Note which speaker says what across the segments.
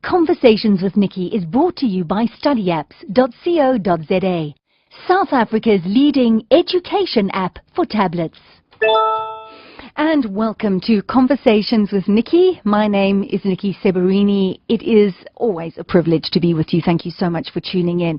Speaker 1: Conversations with Niki is brought to you by studyapps.co.za, South Africa's leading education app for tablets. And welcome to Conversations with Niki. My name is Niki Seberini. It is always a privilege to be with you. Thank you so much for tuning in.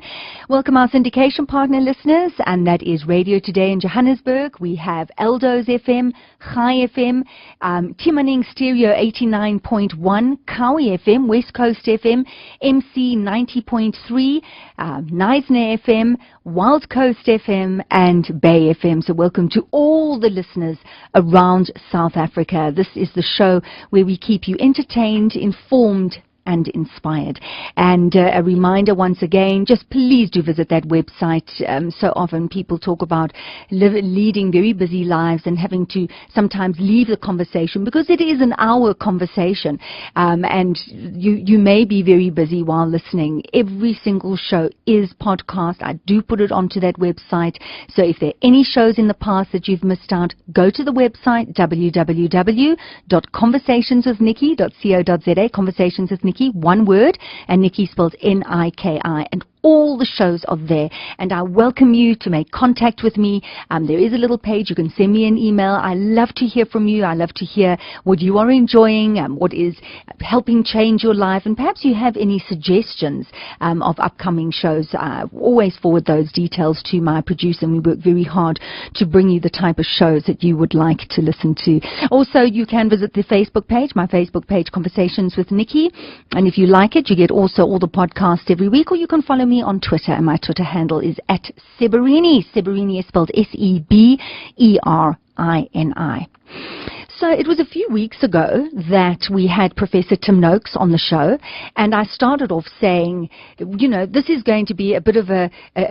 Speaker 1: Welcome our syndication partner listeners, and that is Radio Today in Johannesburg. We have Eldo's FM, High FM, Timaning Stereo 89.1, Kawi FM, West Coast FM, MC 90.3, Neisner FM, Wild Coast FM, and Bay FM. So welcome to all the listeners around South Africa. This is the show where we keep you entertained, informed, and inspired. And a reminder once again, just please do visit that website. So often people talk about leading very busy lives and having to sometimes leave the conversation because it is an hour conversation, and you may be very busy while listening. Every single show is podcast. I do put it onto that website. So if there are any shows in the past that you've missed out, go to the website www.conversationswithniki.co.za, Conversations with Niki, one word, and Niki spells N-I-K-I, and all the shows are there, and I welcome you to make contact with me. There is a little page. You can send me an email. I love to hear from you. I love to hear what you are enjoying, what is helping change your life, and perhaps you have any suggestions of upcoming shows. I always forward those details to my producer, and we work very hard to bring you the type of shows that you would like to listen to. Also, you can visit the Facebook page, my Facebook page, Conversations with Niki, and if you like it, you get also all the podcasts every week, or you can follow me on Twitter, and my Twitter handle is @Seberini. Seberini is spelled S-E-B-E-R-I-N-I. So it was a few weeks ago that we had Professor Tim Noakes on the show, and I started off saying, you know, this is going to be a bit of a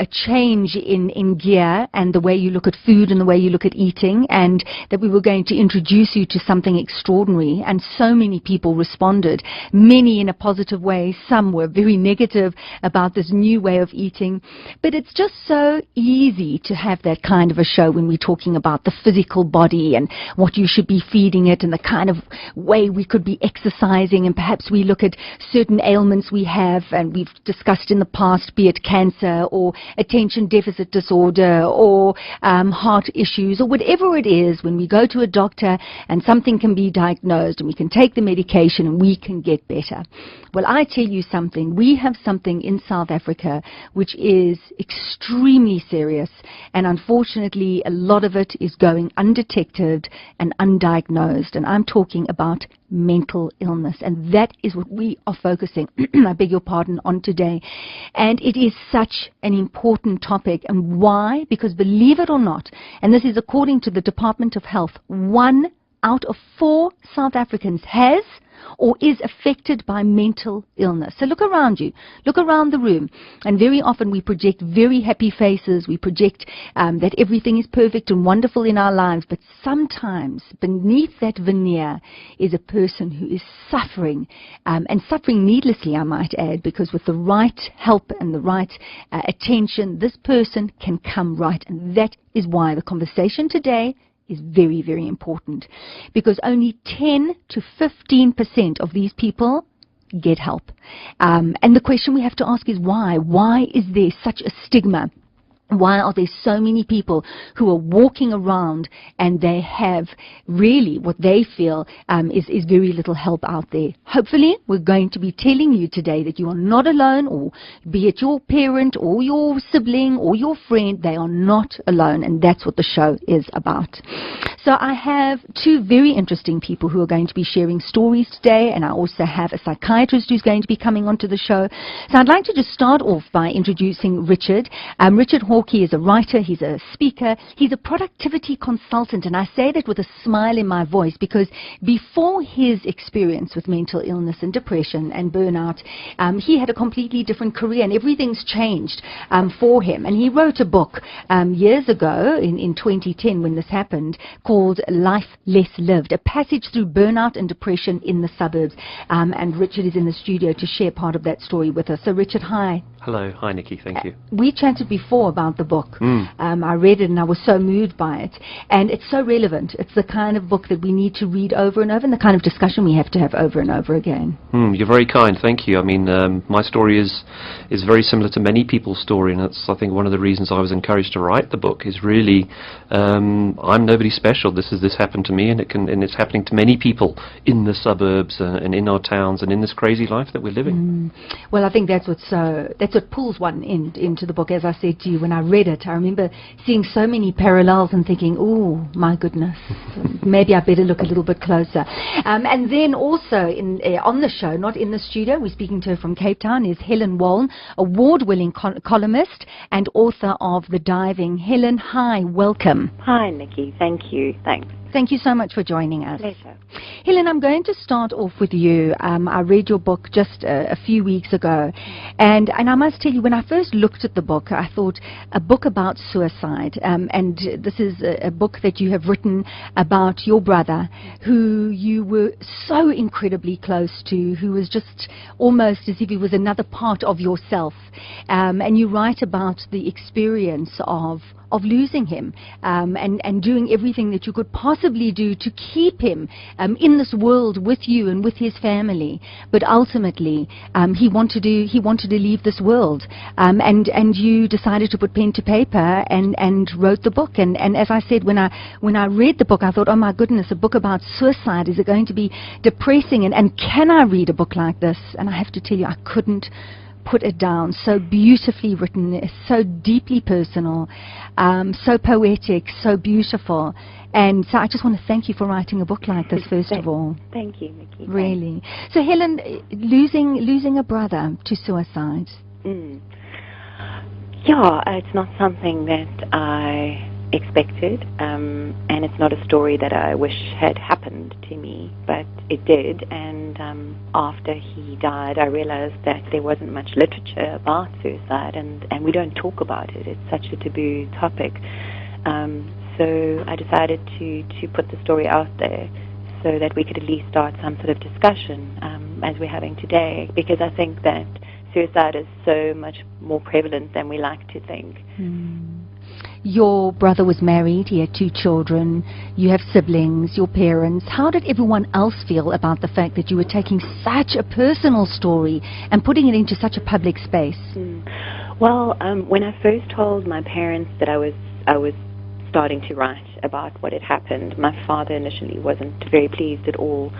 Speaker 1: change in gear and the way you look at food and the way you look at eating, and that we were going to introduce you to something extraordinary. And so many people responded, many in a positive way, some were very negative about this new way of eating. But it's just so easy to have that kind of a show when we're talking about the physical body and what you should be feeding it and the kind of way we could be exercising, and perhaps we look at certain ailments we have, and we've discussed in the past, be it cancer or attention deficit disorder or heart issues or whatever it is. When we go to a doctor and something can be diagnosed and we can take the medication and we can get better. Well, I tell you something, we have something in South Africa which is extremely serious, and unfortunately a lot of it is going undetected and undiagnosed, and I'm talking about mental illness, and that is what we are focusing I beg your pardon on today. And it is such an important topic. And why? Because believe it or not, and this is according to the Department of Health, 1 out of 4 South Africans has or is affected by mental illness. So look around you, look around the room, and very often we project very happy faces, we project that everything is perfect and wonderful in our lives, but sometimes beneath that veneer is a person who is suffering, and suffering needlessly, I might add, because with the right help and the right attention, this person can come right. And that is why the conversation today is very, very important, because only 10 to 15% of these people get help. And the question we have to ask is why? Why is there such a stigma? Why are there so many people who are walking around and they have really what they feel is very little help out there? Hopefully, we're going to be telling you today that you are not alone, or be it your parent or your sibling or your friend, they are not alone, and that's what the show is about. So I have 2 very interesting people who are going to be sharing stories today, and I also have a psychiatrist who's going to be coming onto the show. So I'd like to just start off by introducing Richard. Richard Hawkey is a writer, he's a speaker, he's a productivity consultant, and I say that with a smile in my voice because before his experience with mental illness and depression and burnout, he had a completely different career, and everything's changed for him. And he wrote a book years ago in 2010 when this happened, called Life Less Lived, a passage through burnout and depression in the suburbs. And Richard is in the studio to share part of that story with us. So Richard, hi.
Speaker 2: Hello. Hi, Niki. Thank you.
Speaker 1: We chatted before about the book.
Speaker 2: Mm.
Speaker 1: I read it and I was so moved by it. And it's so relevant. It's the kind of book that we need to read over and over, and the kind of discussion we have to have over and over again.
Speaker 2: You're very kind. Thank you. I mean, my story is very similar to many people's story, and that's, I think, one of the reasons I was encouraged to write the book. Is really, I'm nobody special. This happened to me, and it's happening to many people in the suburbs and in our towns and in this crazy life that we're living.
Speaker 1: Well, I think that's what pulls one into the book. As I said to you, when I read it, I remember seeing so many parallels and thinking, oh my goodness, maybe I better look a little bit closer. And then also on the show, not in the studio, we're speaking to her from Cape Town, is Helen Walne, award-winning columnist and author of The Diving. Helen, hi, welcome.
Speaker 3: Hi, Niki. Thank you. Thanks.
Speaker 1: Thank you so much for joining us.
Speaker 3: Pleasure.
Speaker 1: Helen, I'm going to start off with you. I read your book just a few weeks ago, and I must tell you, when I first looked at the book, I thought a book about suicide, and this is a book that you have written about your brother, who you were so incredibly close to, who was just almost as if he was another part of yourself, and you write about the experience of losing him, and doing everything that you could possibly do to keep him in this world with you and with his family. But ultimately, he wanted to leave this world, and you decided to put pen to paper and wrote the book. And as I said, when I read the book, I thought, oh my goodness, a book about suicide, is it going to be depressing? And can I read a book like this? And I have to tell you, I couldn't put it down. So beautifully written, so deeply personal, so poetic, so beautiful. And so I just want to thank you for writing a book like this, first of all.
Speaker 3: Thank you, Niki.
Speaker 1: Really. So Helen, losing a brother to suicide.
Speaker 3: Yeah, it's not something that I expected, and it's not a story that I wish had happened to me, but it did. And after he died, I realized that there wasn't much literature about suicide, and we don't talk about it. It's such a taboo topic. So I decided to put the story out there so that we could at least start some sort of discussion, as we're having today, because I think that suicide is so much more prevalent than we like to think.
Speaker 1: Your brother was married, he had 2 children, you have siblings, your parents. How did everyone else feel about the fact that you were taking such a personal story and putting it into such a public space?
Speaker 3: Well, when I first told my parents that I was starting to write about what had happened, my father initially wasn't very pleased at all.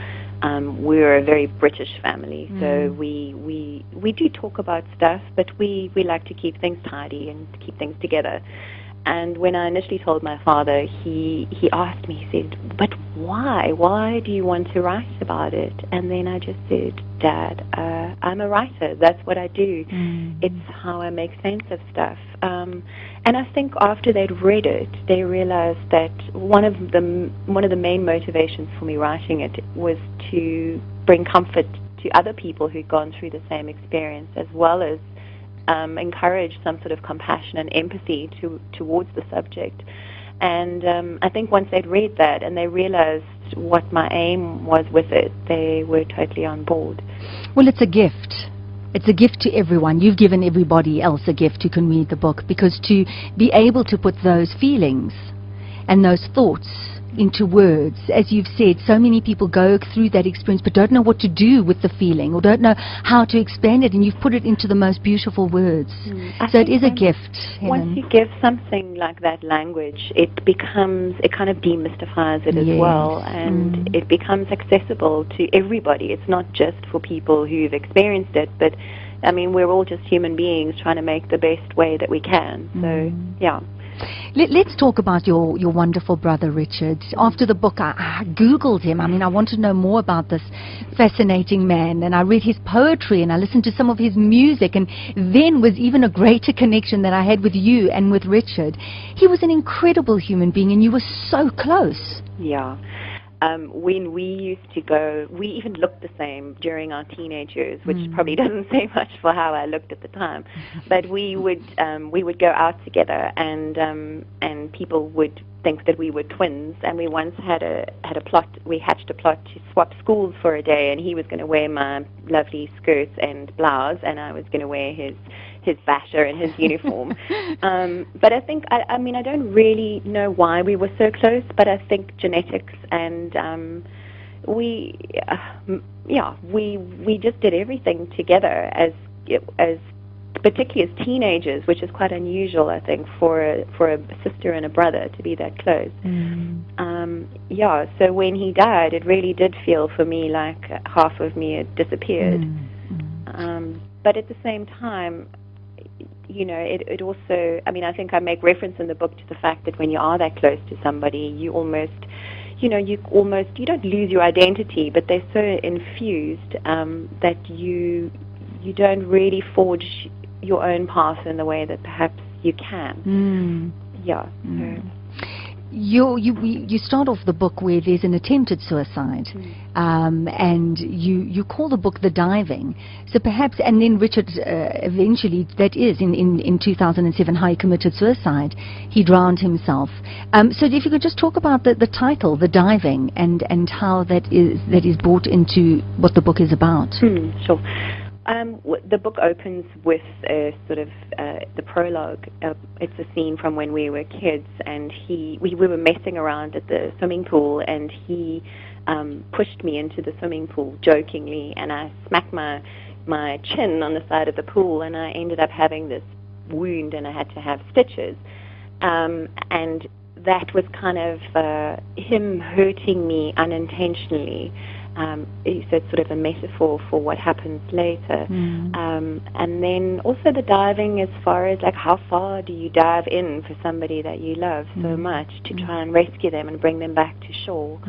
Speaker 3: We're a very British family, so we do talk about stuff, but we like to keep things tidy and keep things together. And when I initially told my father, he asked me, he said, but why? Why do you want to write about it? And then I just said, Dad, I'm a writer. That's what I do. It's how I make sense of stuff. And I think after they'd read it, they realized that one of the main motivations for me writing it was to bring comfort to other people who'd gone through the same experience, as well as encourage some sort of compassion and empathy towards the subject. And I think once they'd read that and they realized what my aim was with it, they were totally on board.
Speaker 1: Well, it's a gift. It's a gift to everyone. You've given everybody else a gift who can read the book, because to be able to put those feelings and those thoughts into words, as you've said, so many people go through that experience but don't know what to do with the feeling, or don't know how to explain it, and you've put it into the most beautiful words. So it is a gift, Helen.
Speaker 3: Once you give something like that language, it kind of demystifies it as well, and it becomes accessible to everybody. It's not just for people who've experienced it, but I mean, we're all just human beings trying to make the best way that we can. So, yeah.
Speaker 1: Let's talk about your wonderful brother, Richard. After the book, I Googled him. I mean, I wanted to know more about this fascinating man, and I read his poetry, and I listened to some of his music, and then was even a greater connection that I had with you and with Richard. He was an incredible human being, and you were so close.
Speaker 3: Yeah. When we used to go, we even looked the same during our teenage years, which probably doesn't say much for how I looked at the time. But we would go out together, and people would think that we were twins. And we once had a plot. We hatched a plot to swap schools for a day, and he was going to wear my lovely skirt and blouse, and I was going to wear his his basher and his uniform. But I think, I mean, I don't really know why we were so close, but I think genetics and we just did everything together as particularly as teenagers, which is quite unusual, I think, for a sister and a brother to be that close. So when he died, it really did feel for me like half of me had disappeared. But at the same time, you know, it also, I mean, I think I make reference in the book to the fact that when you are that close to somebody, you almost, you don't lose your identity, but they're so infused that you don't really forge your own path in the way that perhaps you can.
Speaker 1: You start off the book where there's an attempted suicide, and you call the book The Diving. So perhaps, and then Richard eventually, that is in 2007, how he committed suicide. He drowned himself. So if you could just talk about the title, The Diving, and how that is brought into what the book is about.
Speaker 3: Sure. The book opens with sort of the prologue. It's a scene from when we were kids, and we were messing around at the swimming pool, and he pushed me into the swimming pool jokingly, and I smacked my chin on the side of the pool, and I ended up having this wound, and I had to have stitches. And that was kind of him hurting me unintentionally. So it's sort of a metaphor for what happens later. And then also the diving, as far as like how far do you dive in for somebody that you love so much to try and rescue them and bring them back to shore.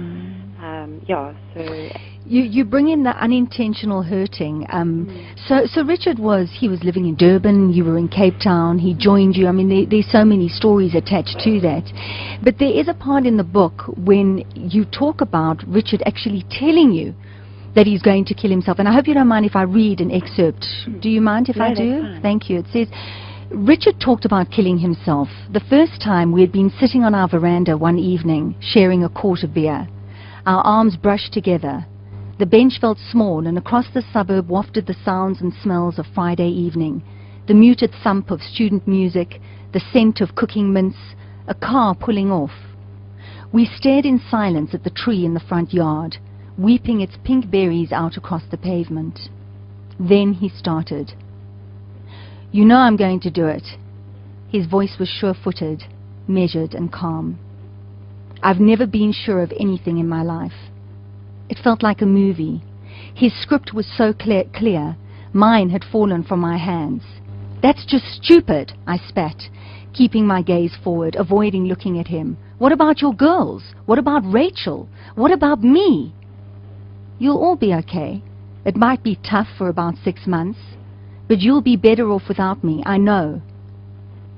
Speaker 3: So
Speaker 1: you bring in the unintentional hurting. So Richard was living in Durban, you were in Cape Town, he joined you. I mean, there's so many stories attached to that. But there is a part in the book when you talk about Richard actually telling you that he's going to kill himself. And I hope you don't mind if I read an excerpt. Do you mind if I do? Thank you. It says, Richard talked about killing himself. The first time we had been sitting on our veranda one evening, sharing a quart of beer. Our arms brushed together. The bench felt small, and across the suburb wafted the sounds and smells of Friday evening, the muted thump of student music, the scent of cooking mince, a car pulling off. We stared in silence at the tree in the front yard, weeping its pink berries out across the pavement. Then he started. "You know I'm going to do it." His voice was sure-footed, measured and calm. "I've never been sure of anything in my life." It felt like a movie. His script was so clear. Mine had fallen from my hands. "That's just stupid," I spat, keeping my gaze forward, avoiding looking at him. "What about your girls? What about Rachel? What about me?" "You'll all be okay. It might be tough for about 6 months, but you'll be better off without me, I know."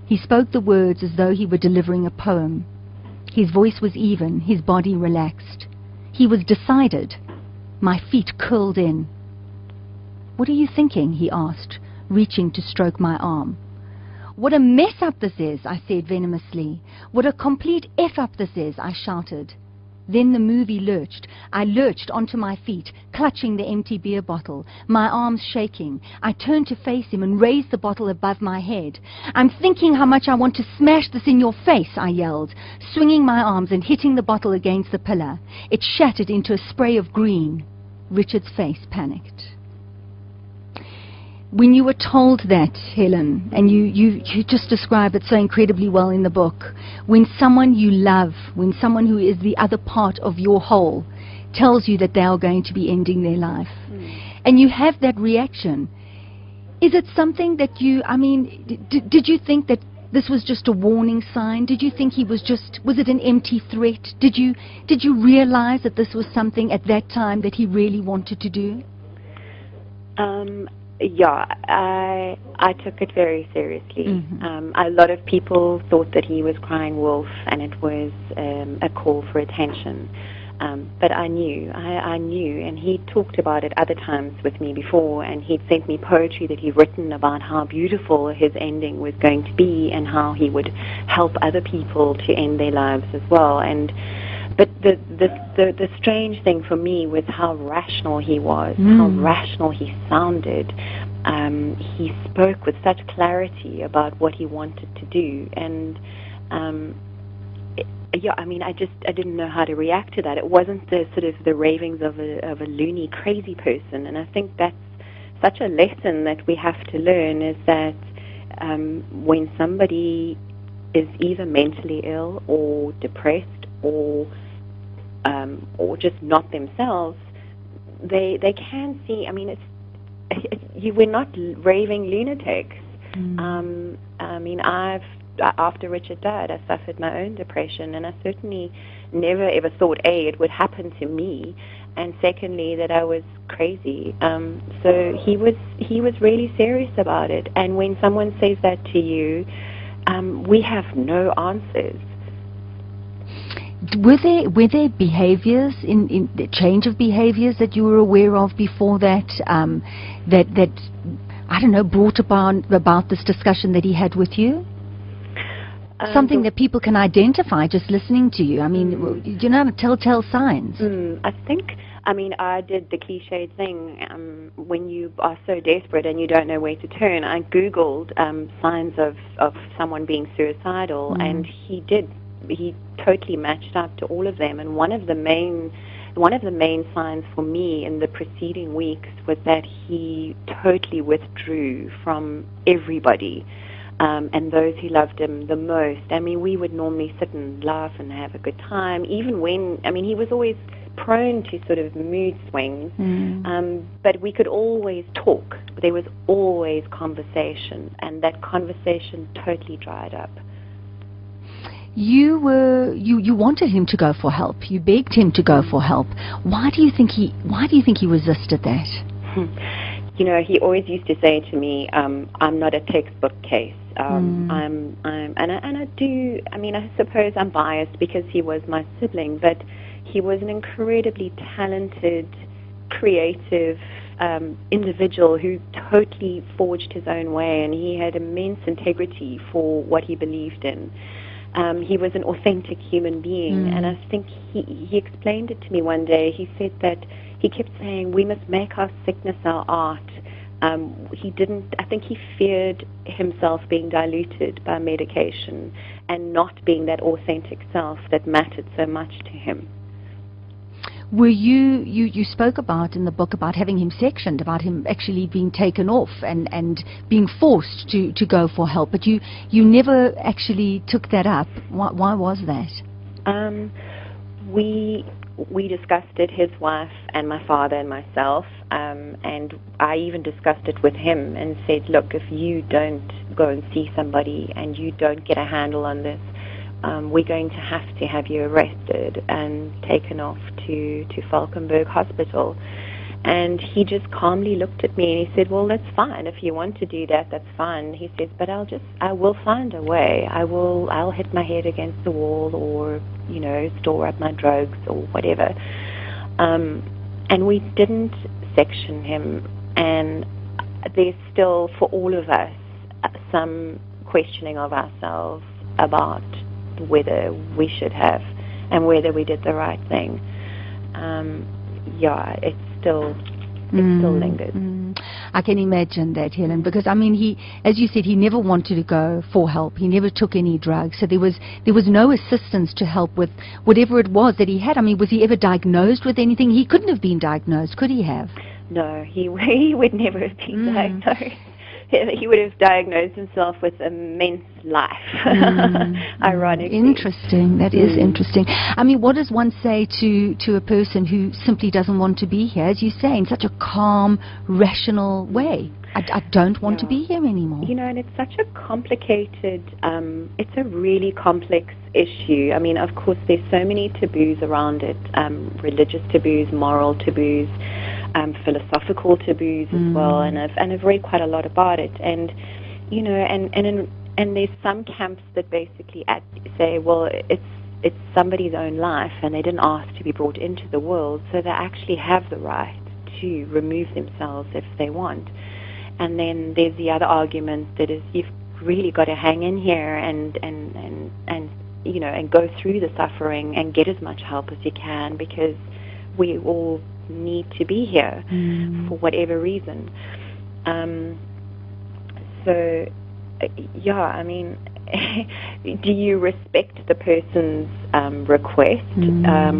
Speaker 1: He spoke the words as though he were delivering a poem. His voice was even, his body relaxed. He was decided. My feet curled in. "What are you thinking?" he asked, reaching to stroke my arm. "What a mess up this is," I said venomously. "What a complete F-up this is," I shouted. Then the movie lurched. I lurched onto my feet, clutching the empty beer bottle, my arms shaking. I turned to face him and raised the bottle above my head. "I'm thinking how much I want to smash this in your face," I yelled, swinging my arms and hitting the bottle against the pillar. It shattered into a spray of green. Richard's face panicked. When you were told that, Helen, and you just describe it so incredibly well in the book, when someone you love, when someone who is the other part of your whole tells you that they are going to be ending their life, and you have that reaction, is it something that did you think that this was just a warning sign? Did you think he was it an empty threat? Did you realize that this was something at that time that he really wanted to do?
Speaker 3: Yeah, I took it very seriously. A lot of people thought that he was crying wolf and it was a call for attention. But I knew, and he talked about it other times with me before, and he'd sent me poetry that he'd written about how beautiful his ending was going to be and how he would help other people to end their lives as well. But the strange thing for me was how rational he was, how rational he sounded. he spoke with such clarity about what he wanted to do, and yeah, I mean, I didn't know how to react to that. It wasn't the sort of the ravings of a loony, crazy person, and I think that's such a lesson that we have to learn, is that when somebody is either mentally ill or depressed or just not themselves, they can see. I mean, we're not raving lunatics. I mean, after Richard died, I suffered my own depression, and I certainly never ever thought, A, it would happen to me, and secondly, that I was crazy. So he was really serious about it. And when someone says that to you, we have no answers.
Speaker 1: Were there behaviors in the change of behaviors that you were aware of before that that I don't know, brought about this discussion that he had with you? Something that people can identify just listening to you. I mean, you know, telltale signs.
Speaker 3: I think, I mean, I did the cliched thing. When you are so desperate and you don't know where to turn, I Googled signs of someone being suicidal, and he totally matched up to all of them. And one of the main signs for me in the preceding weeks was that he totally withdrew from everybody. And those who loved him the most. I mean, we would normally sit and laugh and have a good time, even when, I mean, he was always prone to sort of mood swings, but we could always talk. There was always conversation, and that conversation totally dried up.
Speaker 1: You wanted him to go for help. You begged him to go for help. Why do you think he resisted that?
Speaker 3: You know, he always used to say to me, "I'm not a textbook case." I do. I mean, I suppose I'm biased because he was my sibling, but he was an incredibly talented, creative individual who totally forged his own way, and he had immense integrity for what he believed in. He was an authentic human being, and I think he explained it to me one day. He said that he kept saying, we must make our sickness our art. I think he feared himself being diluted by medication and not being that authentic self that mattered so much to him.
Speaker 1: Were you spoke about in the book about having him sectioned, about him actually being taken off and being forced to go for help, but you never actually took that up. Why was that? We discussed it, his wife and my father and myself, and I even discussed it with him and said, look, if you don't go and see somebody and you don't get a handle on this, we're going to have you arrested and taken off to Falkenberg Hospital. And he just calmly looked at me and he said, well, that's fine. If you want to do that, that's fine. He says, but I will find a way. I'll hit my head against the wall, or, you know, store up my drugs or whatever. And we didn't section him. And there's still, for all of us, some questioning of ourselves about whether we should have and whether we did the right thing. It still lingers. I can imagine that, Helen, because I mean, he, as you said, he never wanted to go for help. He never took any drugs, so there was no assistance to help with whatever it was that he had. I mean, was he ever diagnosed with anything? He couldn't have been diagnosed, could he have?
Speaker 3: No, he would never have been diagnosed. He would have diagnosed himself with immense life, ironically.
Speaker 1: Interesting. That is interesting. I mean, what does one say to a person who simply doesn't want to be here, as you say, in such a calm, rational way? I don't want to be here anymore.
Speaker 3: You know, and it's such a complicated, it's a really complex issue. I mean, of course, there's so many taboos around it, religious taboos, moral taboos, philosophical taboos as well, and I've read quite a lot about it, and you know, and there's some camps that basically say, well, it's somebody's own life, and they didn't ask to be brought into the world, so they actually have the right to remove themselves if they want. And then there's the other argument that is, you've really got to hang in here and you know, and go through the suffering and get as much help as you can, because we all need to be here for whatever reason. So, yeah, I mean, do you respect the person's request,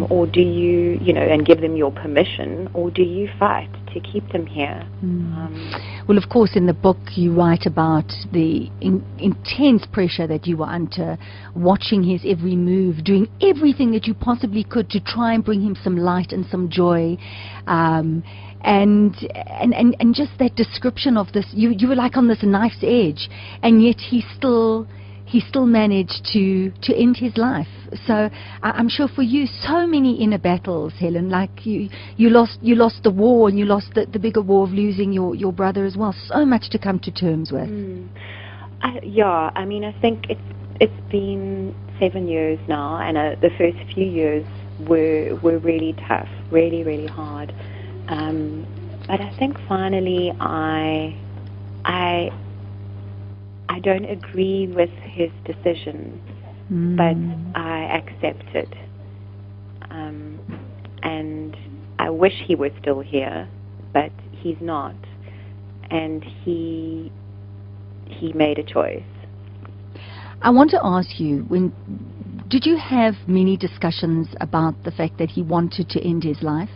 Speaker 3: or do you, and give them your permission, or do you fight to keep them here?
Speaker 1: Well, of course, in the book you write about the intense pressure that you were under, watching his every move, doing everything that you possibly could to try and bring him some light and some joy. And just that description of this, you were like on this knife's edge, and yet he still managed to end his life. So I'm sure for you, so many inner battles, Helen. Like you lost the war, and you lost the bigger war of losing your brother as well. So much to come to terms with.
Speaker 3: Yeah, I mean, I think it's been 7 years now, and the first few years were really tough, really, really hard. But I think finally I don't agree with his decision, but I accept it. And I wish he was still here, but he's not. And he made a choice.
Speaker 1: I want to ask you, did you have many discussions about the fact that he wanted to end his life?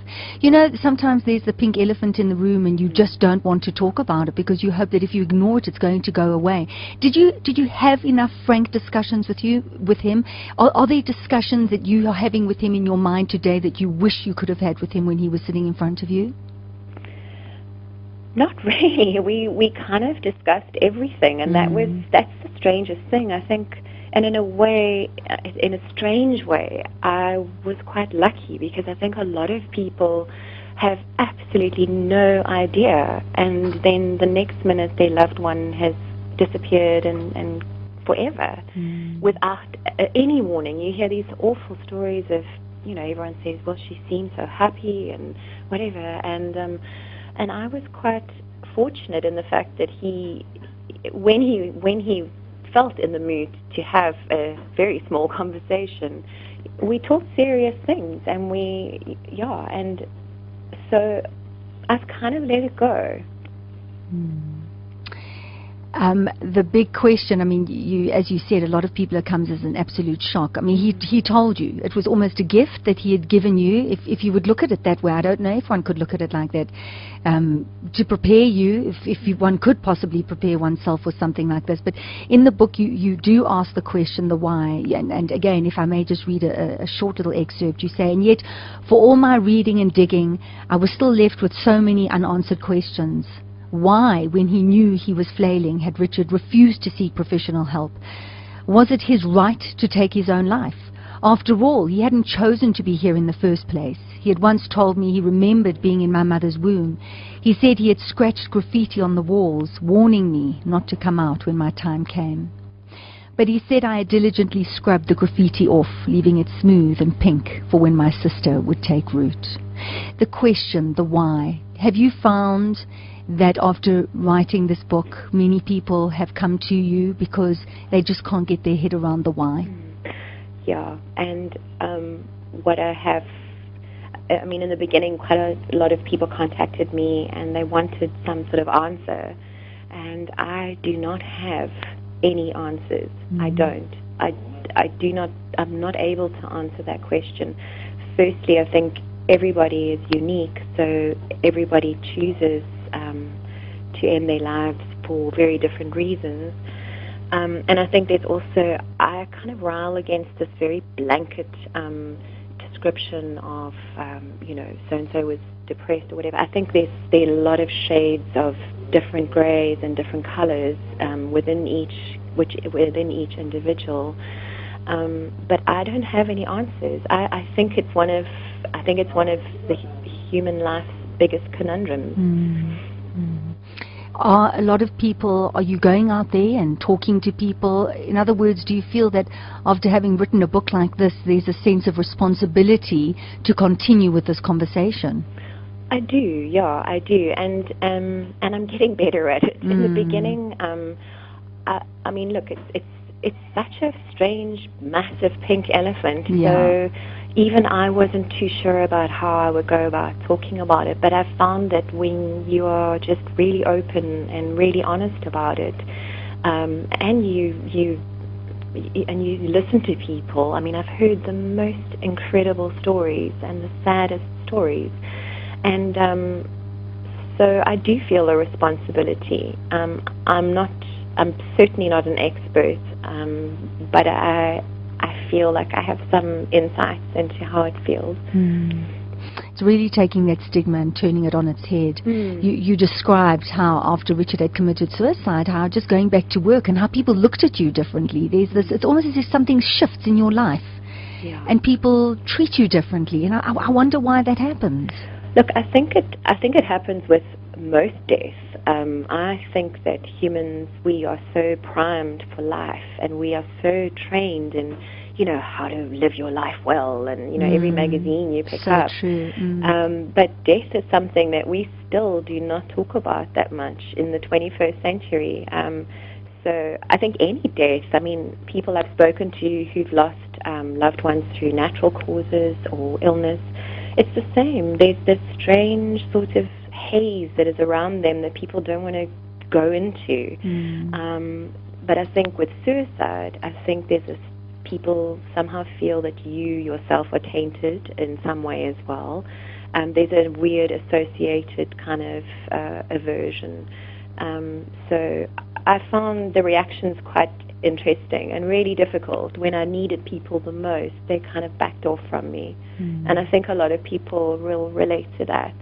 Speaker 1: Sometimes there's the pink elephant in the room, and you just don't want to talk about it because you hope that if you ignore it, it's going to go away. Did you have enough frank discussions with him? Are there discussions that you are having with him in your mind today that you wish you could have had with him when he was sitting in front of you?
Speaker 3: Not really. We kind of discussed everything, and that's the strangest thing, I think. And in a way, in a strange way, I was quite lucky, because I think a lot of people have absolutely no idea, and then the next minute their loved one has disappeared and forever, without any warning. You hear these awful stories of, everyone says, well, she seemed so happy and whatever, and I was quite fortunate in the fact that when he felt in the mood to have a very small conversation, we talked serious things, and and so I've kind of let it go.
Speaker 1: The big question, I mean, as you said, a lot of people, it comes as an absolute shock. I mean, he told you it was almost a gift that he had given you, if you would look at it that way. I don't know if one could look at it like that, to prepare you, if one could possibly prepare oneself for something like this. But in the book, you do ask the question, the why. And again, if I may just read a short little excerpt, you say, and yet, for all my reading and digging, I was still left with so many unanswered questions. Why, when he knew he was flailing, had Richard refused to seek professional help? Was it his right to take his own life? After all, he hadn't chosen to be here in the first place. He had once told me he remembered being in my mother's womb. He said he had scratched graffiti on the walls, warning me not to come out when my time came. But he said I had diligently scrubbed the graffiti off, leaving it smooth and pink for when my sister would take root. The question, the why. Have you found that after writing this book, many people have come to you because they just can't get their head around the why?
Speaker 3: Yeah, and what I have, I mean, in the beginning, quite a lot of people contacted me and they wanted some sort of answer, and I do not have any answers. I don't. I do not. I'm not able to answer that question. Firstly, I think everybody is unique, so everybody chooses to end their lives for very different reasons. And I think there's also, I kind of rile against this very blanket description of, so-and-so was depressed or whatever. I think there are a lot of shades of different grays and different colors within each individual. But I don't have any answers. I think it's one of the human life's biggest conundrums.
Speaker 1: Are a lot of people, are you going out there and talking to people? In other words, do you feel that after having written a book like this, there's a sense of responsibility to continue with this conversation?
Speaker 3: I do, yeah, I do, and I'm getting better at it. In the beginning, I mean, look, it's such a strange, massive pink elephant.
Speaker 1: Yeah.
Speaker 3: So, even I wasn't too sure about how I would go about talking about it, but I found that when you are just really open and really honest about it, and you listen to people. I mean, I've heard the most incredible stories and the saddest stories, and so I do feel a responsibility. I'm certainly not an expert, but I feel like I have some insights into how it feels.
Speaker 1: It's really taking that stigma and turning it on its head. You described how after Richard had committed suicide, how just going back to work and how people looked at you differently. There's this, it's almost as if something shifts in your life, and people treat you differently. And I wonder why that happens.
Speaker 3: Look, I think it happens with most deaths. I think that humans, we are so primed for life, and we are so trained in, you know, how to live your life well, and, you know, every magazine you pick up.
Speaker 1: True.
Speaker 3: But death is something that we still do not talk about that much in the 21st century. So I think any death, I mean, people I've spoken to who've lost loved ones through natural causes or illness, it's the same. There's this strange sort of haze that is around them that people don't want to go into. But I think with suicide, I think there's this, people somehow feel that you yourself are tainted in some way as well. There's a weird associated kind of aversion. So I found the reactions quite interesting and really difficult. When I needed people the most, they kind of backed off from me. And I think a lot of people will relate to that.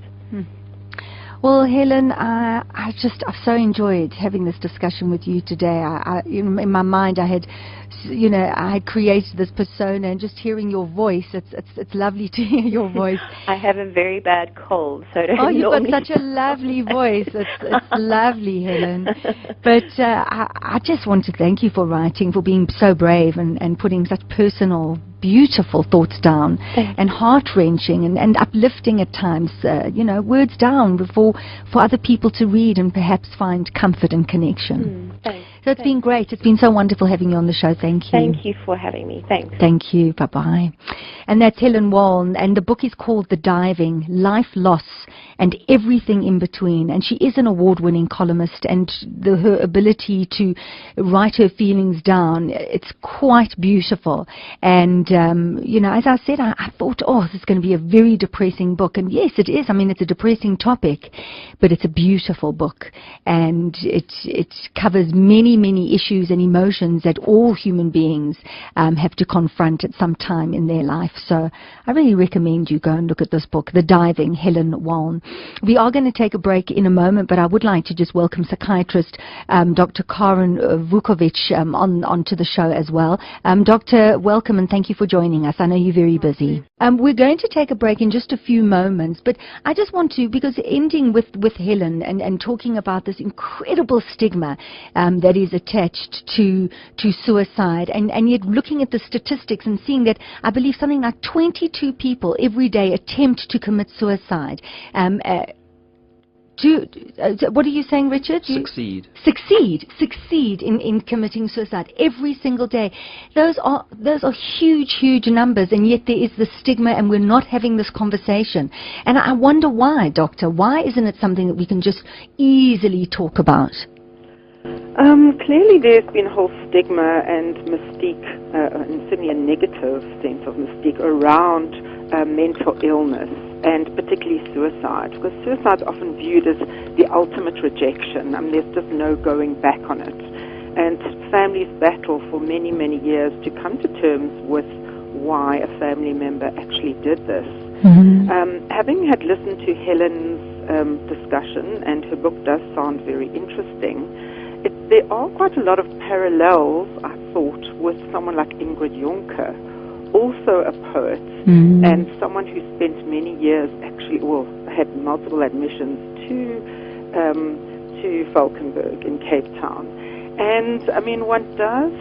Speaker 1: Well, Helen, I've so enjoyed having this discussion with you today. In my mind, I had created this persona, and just hearing your voice, it's lovely to hear your voice.
Speaker 3: I have a very bad cold, so don't
Speaker 1: you've got such a lovely voice. It's lovely, Helen. But I just want to thank you for writing, for being so brave and putting such personal, beautiful thoughts down, and heart-wrenching and uplifting at times, words down for other people to read and perhaps find comfort and connection. So it's been great. It's been so wonderful having you on the show. Thank you.
Speaker 3: Thank you for having me. Thanks.
Speaker 1: Thank you. Bye-bye. And that's Helen Walne, and the book is called The Diving, Life, Loss, and Everything in Between. And she is an award-winning columnist, and her ability to write her feelings down, it's quite beautiful. And, as I said, I thought, this is going to be a very depressing book. And yes, it is. I mean, it's a depressing topic, but it's a beautiful book. And it covers many issues and emotions that all human beings have to confront at some time in their life. So I really recommend you go and look at this book, The Diving, Helen Walne. We are going to take a break in a moment, but I would like to just welcome psychiatrist Dr. Karen Vukovic onto the show as well. Doctor, welcome, and thank you for joining us. I know you're very busy. We're going to take a break in just a few moments, but I just want to, because ending with Helen and talking about this incredible stigma that is attached to suicide, and yet looking at the statistics and seeing that I believe something like 22 people every day attempt to commit suicide. What are you saying, Richard?
Speaker 2: Succeed
Speaker 1: in committing suicide every single day. Those are huge numbers, and yet there is the stigma, and we're not having this conversation. And I wonder why, Doctor. Why isn't it something that we can just easily talk about?
Speaker 4: Clearly there's been a whole stigma and mystique, and certainly a negative sense of mystique around mental illness, and particularly suicide, because suicide is often viewed as the ultimate rejection. There's just no going back on it. And families battle for many years to come to terms with why a family member actually did this. Having had listened to Helen's discussion, and her book does sound very interesting, there are quite a lot of parallels, I thought, with someone like Ingrid Jonker, also a poet, and someone who spent many years had multiple admissions to Valkenburg in Cape Town. And one does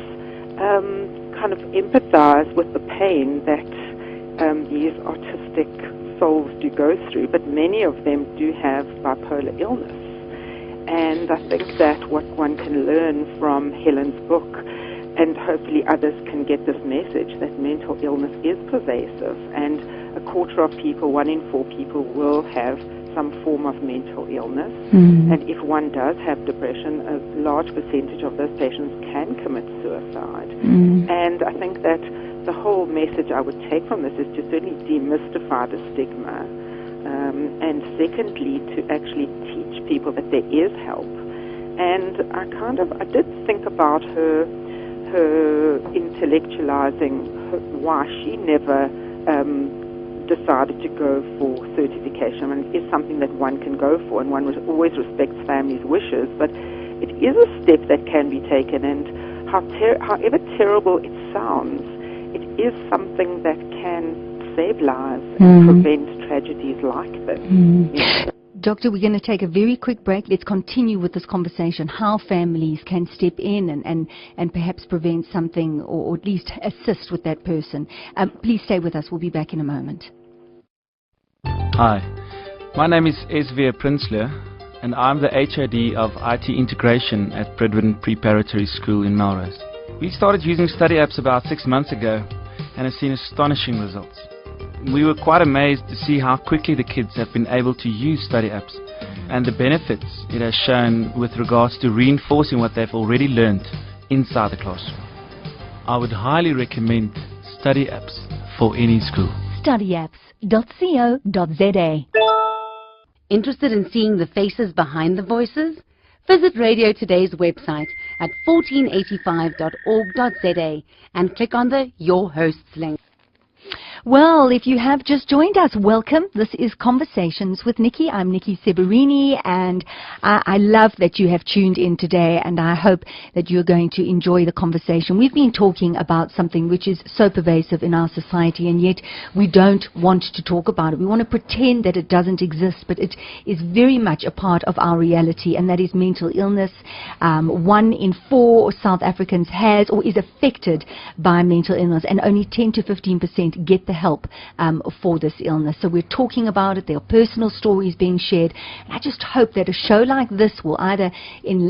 Speaker 4: kind of empathize with the pain that these artistic souls do go through, but many of them do have bipolar illness. And I think that what one can learn from Helen's book and hopefully others can get this message that mental illness is pervasive, and 1/4 of people, 1 in 4 people, will have some form of mental illness. And if one does have depression, a large percentage of those patients can commit suicide. And I think that the whole message I would take from this is to certainly demystify the stigma, and secondly, to actually teach people that there is help. And I did think about her intellectualizing why she never decided to go for certification. And it is something that one can go for, and one always respects families' wishes, but it is a step that can be taken, and however terrible it sounds, it is something that can save lives and prevent tragedies like this.
Speaker 1: Doctor, we're going to take a very quick break. Let's continue with this conversation, how families can step in and perhaps prevent something, or at least assist with that person. Please stay with us. We'll be back in a moment.
Speaker 5: Hi, my name is S.V. Prinsloo, and I'm the HOD of IT Integration at Bridwin Preparatory School in Melrose. We started using study apps about 6 months ago and have seen astonishing results. We were quite amazed to see how quickly the kids have been able to use study apps and the benefits it has shown with regards to reinforcing what they've already learned inside the classroom. I would highly recommend study apps for any school.
Speaker 1: Studyapps.co.za.
Speaker 6: Interested in seeing the faces behind the voices? Visit Radio Today's website at 1485.org.za and click on the Your Hosts link.
Speaker 1: Well, if you have just joined us, welcome. This is Conversations with Niki. I'm Niki Seberini, and I love that you have tuned in today, and I hope that you're going to enjoy the conversation. We've been talking about something which is so pervasive in our society, and yet we don't want to talk about it. We want to pretend that it doesn't exist, but it is very much a part of our reality, and that is mental illness. 1 in 4 South Africans has or is affected by mental illness, and only 10 to 15% get the help for this illness. So we're talking about it. There are personal stories being shared. And I just hope that a show like this will either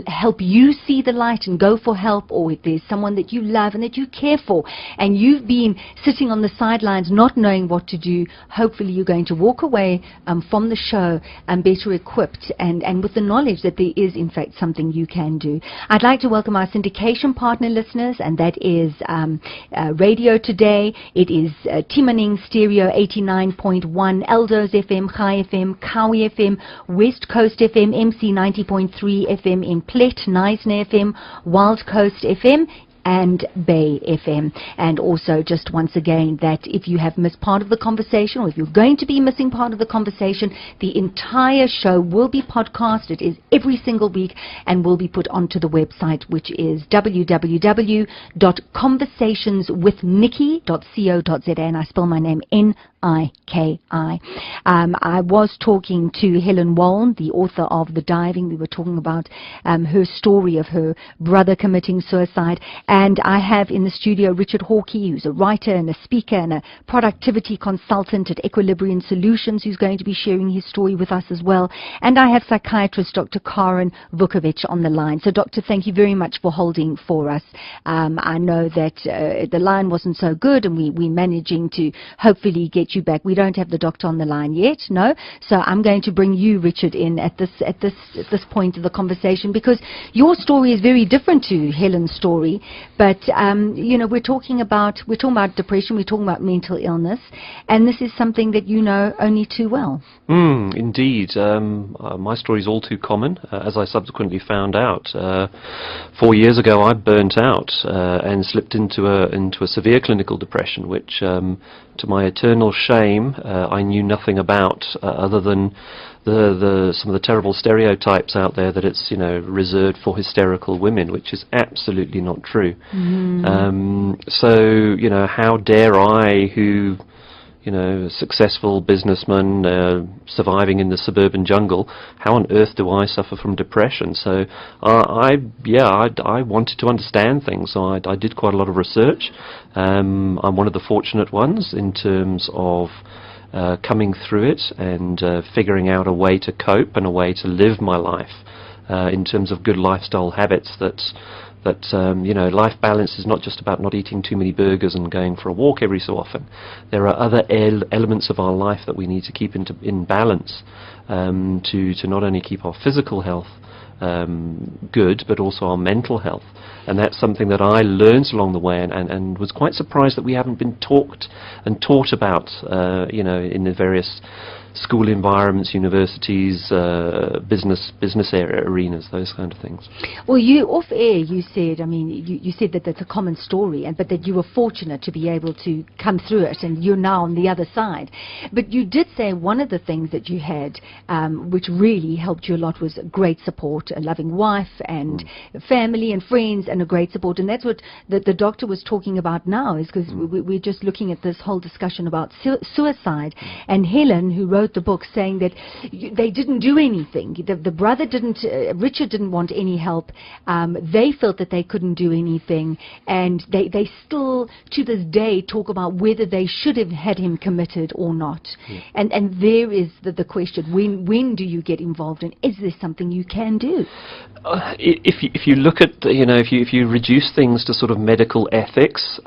Speaker 1: help you see the light and go for help, or if there's someone that you love and that you care for and you've been sitting on the sidelines not knowing what to do, hopefully you're going to walk away from the show better equipped and with the knowledge that there is in fact something you can do. I'd like to welcome our syndication partner listeners, and that is Radio Today. It is Timaning Stereo 89.1, Eldo's FM, Chai FM, Kawi FM, West Coast FM, MC 90.3 FM in Plet, Knysna FM, Wild Coast FM, and Bay FM. And also, just once again, that if you have missed part of the conversation, or if you're going to be missing part of the conversation, the entire show will be podcast. It is every single week and will be put onto the website, which is www.conversationswithniki.co.za, and I spell my name Niki. I was talking to Helen Walne, the author of The Diving. We were talking about her story of her brother committing suicide. And I have in the studio Richard Hawkey, who's a writer and a speaker and a productivity consultant at Equilibrium Solutions, who's going to be sharing his story with us as well. And I have psychiatrist Dr. Karen Vukovic on the line. So, Doctor, thank you very much for holding for us. I know that the line wasn't so good, and we're managing to hopefully get you back. We don't have the doctor on the line yet, no. So I'm going to bring you, Richard, in at this point of the conversation, because your story is very different to Helen's story. But you know, we're talking about depression, we're talking about mental illness, and this is something that you know only too well.
Speaker 2: Indeed, my story is all too common, as I subsequently found out. 4 years ago, I burnt out and slipped into a severe clinical depression, which, to my eternal shame, I knew nothing about, other than some of the terrible stereotypes out there that it's, you know, reserved for hysterical women, which is absolutely not true. So, you know, how dare I, who, you know, successful businessman surviving in the suburban jungle, how on earth do I suffer from depression? So I wanted to understand things, so I did quite a lot of research. I'm one of the fortunate ones in terms of coming through it and figuring out a way to cope and a way to live my life in terms of good lifestyle habits, that you know, life balance is not just about not eating too many burgers and going for a walk every so often. There are other elements of our life that we need to keep in balance, to not only keep our physical health good, but also our mental health. And that's something that I learned along the way, and was quite surprised that we haven't been taught about, you know, in the various school environments, universities, business area arenas, those kind of things.
Speaker 1: Well, you off air, you said, I mean, you said that that's a common story, but that you were fortunate to be able to come through it, and you're now on the other side. But you did say one of the things that you had, which really helped you a lot, was great support, a loving wife and family and friends, and a great support. And that's what the doctor was talking about now, is because we're just looking at this whole discussion about suicide. And Helen, who wrote the book, saying that they didn't do anything. The brother didn't, Richard didn't want any help. They felt that they couldn't do anything, and they still to this day talk about whether they should have had him committed or not. And there is the question: when do you get involved, and is there something you can do?
Speaker 2: If you look at, you know, if you reduce things to sort of medical ethics,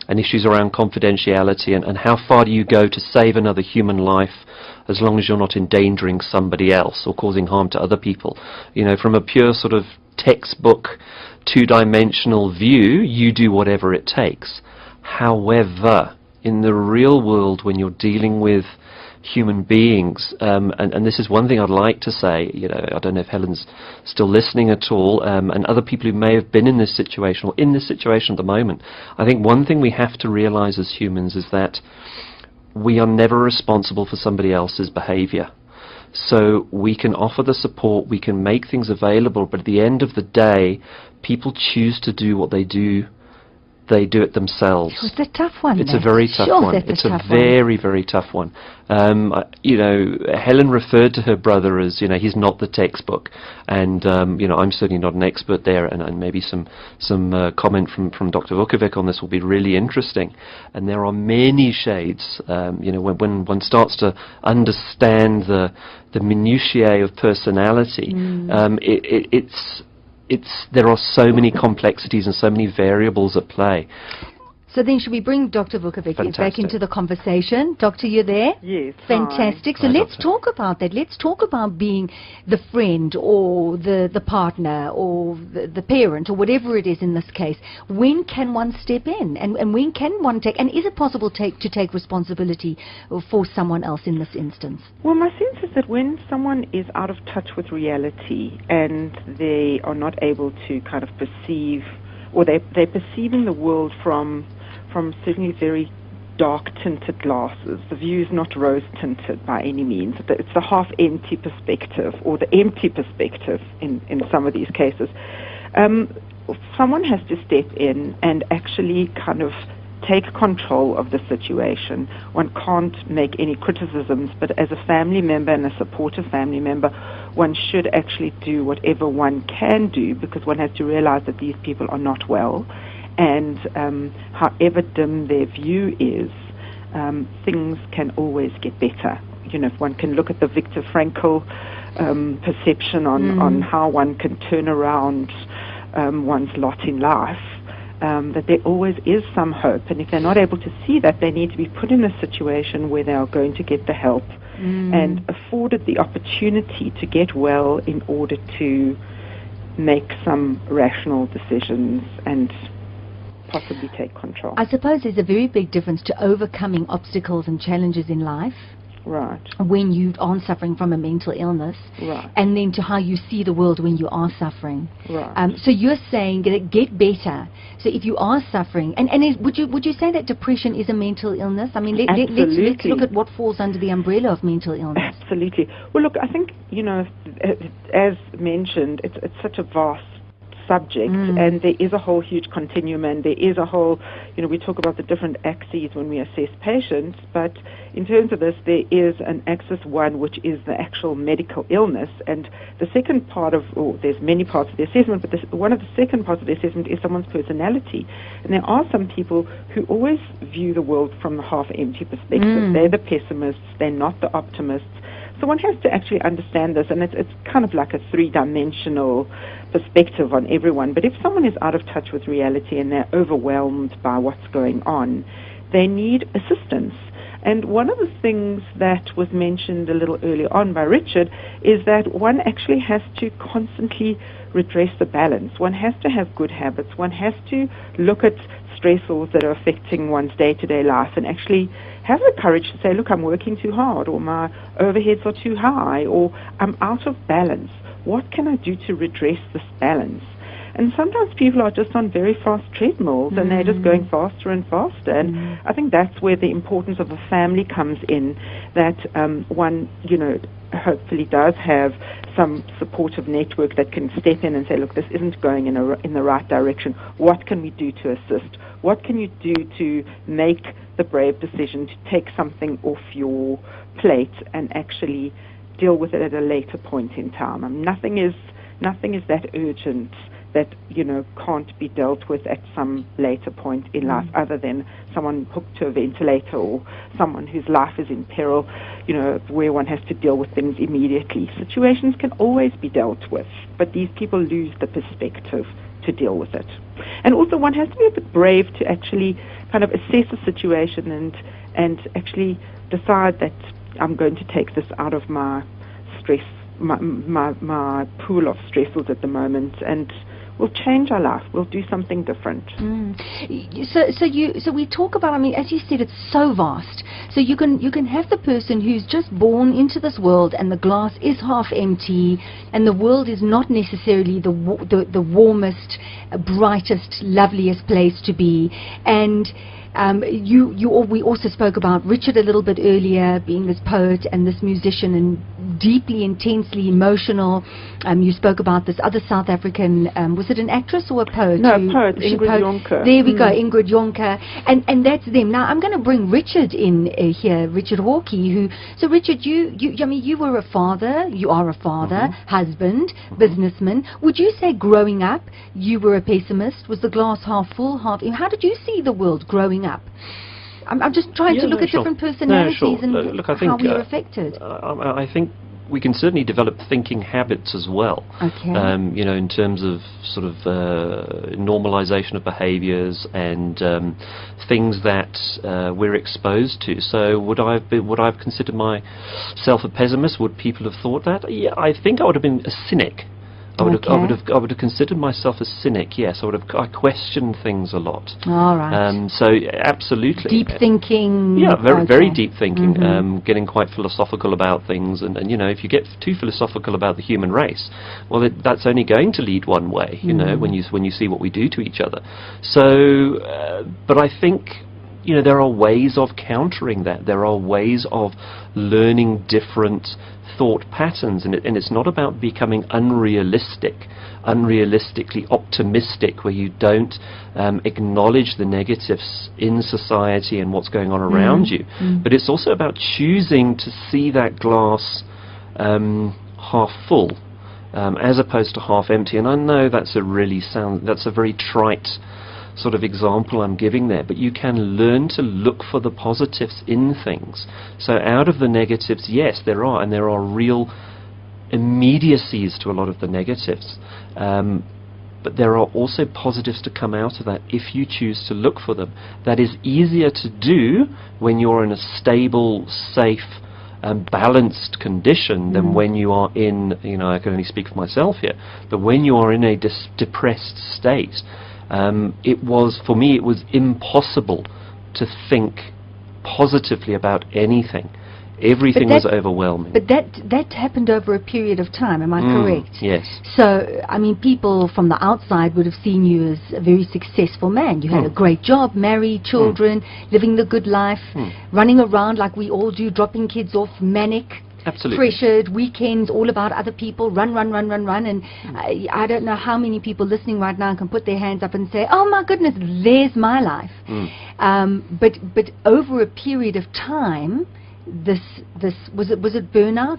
Speaker 2: and issues around confidentiality, and how far do you go to save another human life as long as you're not endangering somebody else or causing harm to other people. You know, from a pure sort of textbook, two-dimensional view, you do whatever it takes. However, in the real world, when you're dealing with human beings, and this is one thing I'd like to say, you know, I don't know if Helen's still listening at all, and other people who may have been in this situation or in this situation at the moment. I think one thing we have to realize as humans is that we are never responsible for somebody else's behavior. So we can offer the support, we can make things available, but at the end of the day, people choose to do what they do. They do it themselves.
Speaker 1: It's a tough one.
Speaker 2: It's a very tough one. It's a very, very tough one. You know, Helen referred to her brother as, you know, he's not the textbook, and you know, I'm certainly not an expert there, and maybe some comment from Dr. Vukovic on this will be really interesting. And there are many shades. You know, when one starts to understand the minutiae of personality, there are so many complexities and so many variables at play.
Speaker 1: So then should we bring Dr. Vukovic back into the conversation? Doctor, you're there?
Speaker 4: Yes.
Speaker 1: Fantastic.
Speaker 4: Hi.
Speaker 1: So let's talk about that. Let's talk about being the friend or the partner or the parent or whatever it is in this case. When can one step in? And when can one take, and is it possible to take responsibility for someone else in this instance?
Speaker 4: Well, my sense is that when someone is out of touch with reality and they are not able to kind of perceive, or they're perceiving the world from certainly very dark-tinted glasses. The view is not rose-tinted by any means. It's the half-empty perspective, or the empty perspective in some of these cases. Someone has to step in and actually kind of take control of the situation. One can't make any criticisms, but as a family member and a supportive family member, one should actually do whatever one can do, because one has to realize that these people are not well. And however dim their view is, things can always get better. You know, if one can look at the Viktor Frankl perception on how one can turn around one's lot in life, that there always is some hope. And if they're not able to see that, they need to be put in a situation where they are going to get the help and afforded the opportunity to get well in order to make some rational decisions and possibly take control.
Speaker 1: I suppose there's a very big difference to overcoming obstacles and challenges in life.
Speaker 4: Right.
Speaker 1: When you aren't suffering from a mental illness.
Speaker 4: Right.
Speaker 1: And then to how you see the world when you are suffering.
Speaker 4: Right.
Speaker 1: So you're saying that get better. So if you are suffering, and would you say that depression is a mental illness? I mean, let's look at what falls under the umbrella of mental illness.
Speaker 4: Absolutely. Well, look, I think, you know, as mentioned, it's such a vast subject, and there is a whole huge continuum, and there is a whole, you know, we talk about the different axes when we assess patients, but in terms of this, there is an axis one, which is the actual medical illness, and the second part of, or there's many parts of the assessment, but one of the second parts of the assessment is someone's personality. And there are some people who always view the world from the half-empty perspective. They're the pessimists, they're not the optimists. So one has to actually understand this, and it's kind of like a three-dimensional perspective on everyone. But if someone is out of touch with reality and they're overwhelmed by what's going on, they need assistance. And one of the things that was mentioned a little earlier on by Richard is that one actually has to constantly redress the balance. One has to have good habits. One has to look at stressors that are affecting one's day-to-day life and actually have the courage to say, look, I'm working too hard, or my overheads are too high, or I'm out of balance. What can I do to redress this balance? And sometimes people are just on very fast treadmills and they're just going faster and faster. And I think that's where the importance of a family comes in, that one, hopefully does have some supportive network that can step in and say, look, this isn't going in the right direction. What can we do to assist? What can you do to make the brave decision to take something off your plate and actually deal with it at a later point in time? Nothing is that urgent that can't be dealt with at some later point in life, other than someone hooked to a ventilator or someone whose life is in peril, where one has to deal with things immediately. Situations can always be dealt with, but these people lose the perspective to deal with it. And also one has to be a bit brave to actually kind of assess the situation and actually decide that I'm going to take this out of my stress, my pool of stressors at the moment, and we'll change our life. We'll do something different.
Speaker 1: So we talk about, as you said, it's so vast. So you can have the person who's just born into this world and the glass is half empty and the world is not necessarily the warmest, brightest, loveliest place to be. And we also spoke about Richard a little bit earlier, being this poet and this musician and deeply, intensely emotional. You spoke about this other South African, was it an actress or a poet?
Speaker 4: No, a poet, Ingrid Jonker.
Speaker 1: There we go, Ingrid Jonker. And that's them. Now I'm going to bring Richard in here, Richard Hawkey, so Richard, you were a father, you are a father, husband, businessman. Would you say growing up you were a pessimist? Was the glass half full, half empty? How did you see the world growing up? I'm just trying to look at different personalities and
Speaker 2: look, I think,
Speaker 1: how we are affected.
Speaker 2: I think we can certainly develop thinking habits as well.
Speaker 1: Okay.
Speaker 2: In terms of sort of normalization of behaviors and things that we're exposed to. So would I have considered myself a pessimist? Would people have thought that? Yeah, I think I would have been a cynic. I would have considered myself a cynic. Yes, I questioned things a lot.
Speaker 1: All right.
Speaker 2: So absolutely.
Speaker 1: Deep thinking.
Speaker 2: Yeah, very deep thinking. Getting quite philosophical about things, and if you get too philosophical about the human race, well, that's only going to lead one way. When you see what we do to each other. So, but I think there are ways of countering that. There are ways of learning different thought patterns, and it's not about becoming unrealistically optimistic, where you don't acknowledge the negatives in society and what's going on around you. But it's also about choosing to see that glass half full as opposed to half empty. And I know that's a very trite sort of example I'm giving there, but you can learn to look for the positives in things. So out of the negatives, yes, there are real immediacies to a lot of the negatives, but there are also positives to come out of that if you choose to look for them. That is easier to do when you're in a stable, safe, balanced condition than when you are in, I can only speak for myself here, but when you are in a depressed state, it was impossible to think positively about anything. Everything was overwhelming.
Speaker 1: But that happened over a period of time, am I correct?
Speaker 2: Yes.
Speaker 1: So, people from the outside would have seen you as a very successful man. You had a great job, married, children, living the good life, running around like we all do, dropping kids off, manic,
Speaker 2: absolutely
Speaker 1: pressured, weekends all about other people, run, and I don't know how many people listening right now can put their hands up and say, oh my goodness, there's my life. But over a period of time, this was it burnout?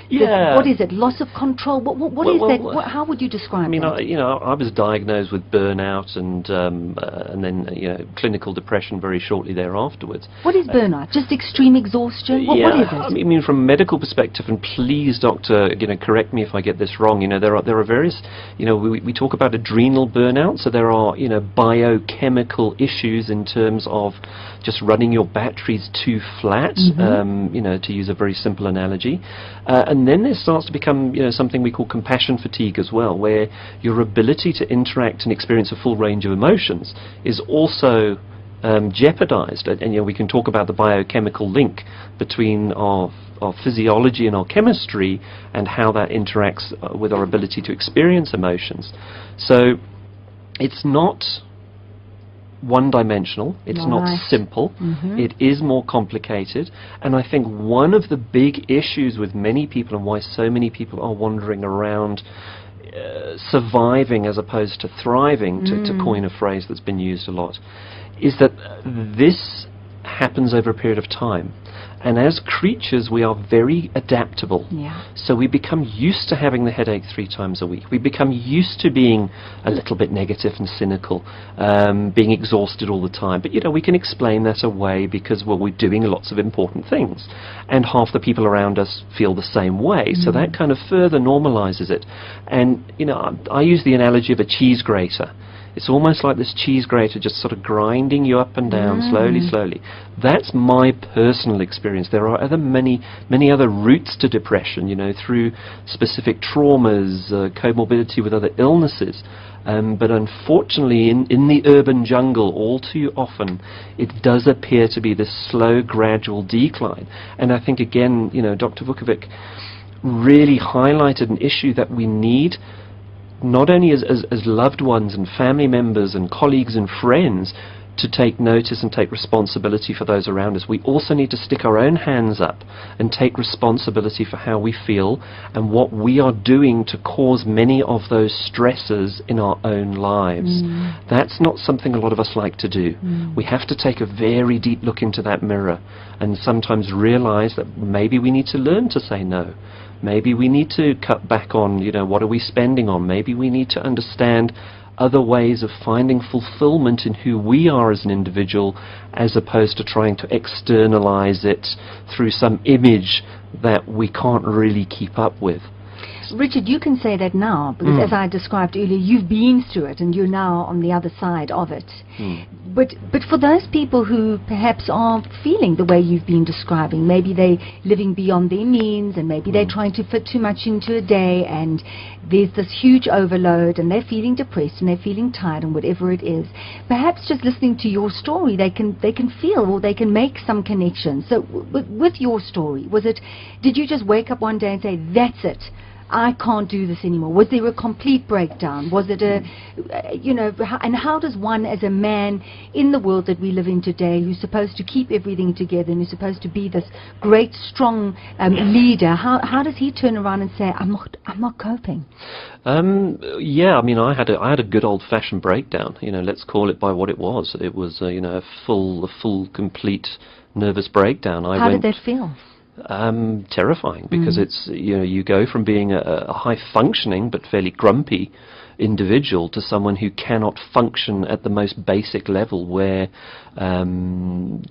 Speaker 2: Yeah.
Speaker 1: What is it? Loss of control? What is that? How would you describe
Speaker 2: I mean,
Speaker 1: that?
Speaker 2: I was diagnosed with burnout and then clinical depression very shortly thereafterwards.
Speaker 1: What is burnout? Just extreme exhaustion? What is it?
Speaker 2: I mean, from a medical perspective, and please, doctor, correct me if I get this wrong. There are various. We talk about adrenal burnout, so there are biochemical issues in terms of just running your batteries too flat. To use a very simple analogy, and then there starts to become something we call compassion fatigue as well, where your ability to interact and experience a full range of emotions is also jeopardized. And we can talk about the biochemical link between our physiology and our chemistry and how that interacts with our ability to experience emotions. So it's not one-dimensional, it's not simple, it is more complicated, and I think one of the big issues with many people and why so many people are wandering around surviving as opposed to thriving, to coin a phrase that's been used a lot, is that this happens over a period of time. And as creatures, we are very adaptable. So we become used to having the headache 3 times a week. We become used to being a little bit negative and cynical, being exhausted all the time. But, we can explain that away because, well, we're doing lots of important things. And half the people around us feel the same way. So that kind of further normalizes it. And, I use the analogy of a cheese grater. It's almost like this cheese grater just sort of grinding you up and down slowly. That's my personal experience. There are many other routes to depression, through specific traumas, comorbidity with other illnesses. But unfortunately, in the urban jungle, all too often, it does appear to be this slow, gradual decline. And I think, again, Dr. Vukovic really highlighted an issue that we need, not only as loved ones and family members and colleagues and friends, to take notice and take responsibility for those around us. We also need to stick our own hands up and take responsibility for how we feel and what we are doing to cause many of those stresses in our own lives. That's not something a lot of us like to do. We have to take a very deep look into that mirror and sometimes realize that maybe we need to learn to say no. Maybe we need to cut back on, what are we spending on? Maybe we need to understand other ways of finding fulfillment in who we are as an individual, as opposed to trying to externalize it through some image that we can't really keep up with.
Speaker 1: Richard, you can say that now, because as I described earlier, you've been through it and you're now on the other side of it. But for those people who perhaps are feeling the way you've been describing, maybe they're living beyond their means and maybe they're trying to fit too much into a day and there's this huge overload and they're feeling depressed and they're feeling tired and whatever it is, perhaps just listening to your story they can feel or they can make some connections. So with your story, did you just wake up one day and say, that's it, I can't do this anymore? Was there a complete breakdown? Was it and how does one as a man in the world that we live in today, who's supposed to keep everything together and who's supposed to be this great, strong leader, how does he turn around and say, I'm not coping?
Speaker 2: Yeah, I mean, I had a good old-fashioned breakdown. Let's call it by what it was. It was a full, complete nervous breakdown.
Speaker 1: How did that feel?
Speaker 2: Terrifying, because it's you go from being a high functioning but fairly grumpy individual to someone who cannot function at the most basic level, where